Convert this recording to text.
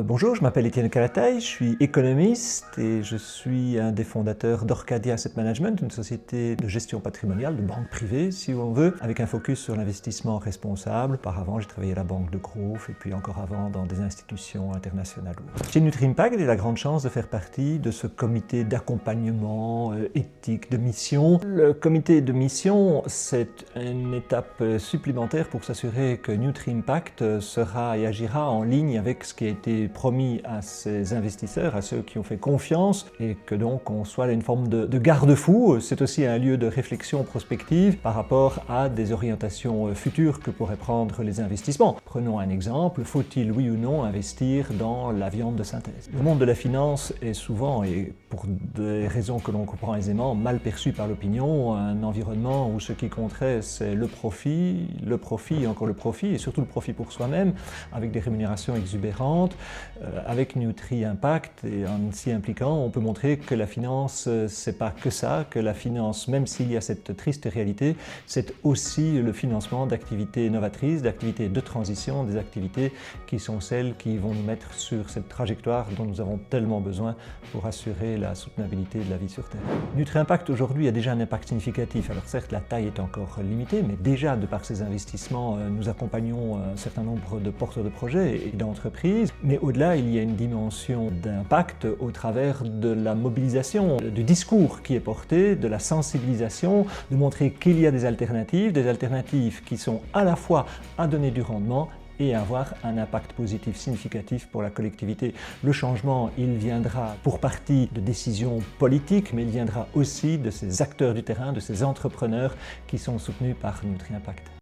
Bonjour, je m'appelle Étienne Calataï, je suis économiste et je suis un des fondateurs d'Orcadia Asset Management, une société de gestion patrimoniale, de banque privée si on veut, avec un focus sur l'investissement responsable. Auparavant, j'ai travaillé à la Banque de Grove et puis encore avant dans des institutions internationales. Chez Nutri-Impact, j'ai la grande chance de faire partie de ce comité d'accompagnement éthique de mission. Le comité de mission, c'est une étape supplémentaire pour s'assurer que Nutri-Impact sera et agira en ligne avec ce qui a été promis à ses investisseurs, à ceux qui ont fait confiance, et que donc on soit une forme de garde-fou. C'est aussi un lieu de réflexion prospective par rapport à des orientations futures que pourraient prendre les investissements. Prenons un exemple, faut-il oui ou non investir dans la viande de synthèse? Le monde de la finance est souvent, et pour des raisons que l'on comprend aisément, mal perçu par l'opinion, un environnement où ce qui compterait c'est le profit et encore le profit, et surtout le profit pour soi-même, avec des rémunérations exubérantes. Avec Nutri-Impact et en s'y impliquant, on peut montrer que la finance, c'est pas que ça, que la finance, même s'il y a cette triste réalité, c'est aussi le financement d'activités novatrices, d'activités de transition, des activités qui sont celles qui vont nous mettre sur cette trajectoire dont nous avons tellement besoin pour assurer la soutenabilité de la vie sur Terre. Nutri-Impact aujourd'hui a déjà un impact significatif. Alors certes, la taille est encore limitée, mais déjà de par ces investissements, nous accompagnons un certain nombre de porteurs de projets et d'entreprises. Mais au-delà, il y a une dimension d'impact au travers de la mobilisation, du discours qui est porté, de la sensibilisation, de montrer qu'il y a des alternatives qui sont à la fois à donner du rendement et avoir un impact positif significatif pour la collectivité. Le changement, il viendra pour partie de décisions politiques, mais il viendra aussi de ces acteurs du terrain, de ces entrepreneurs qui sont soutenus par Nutri-Impact.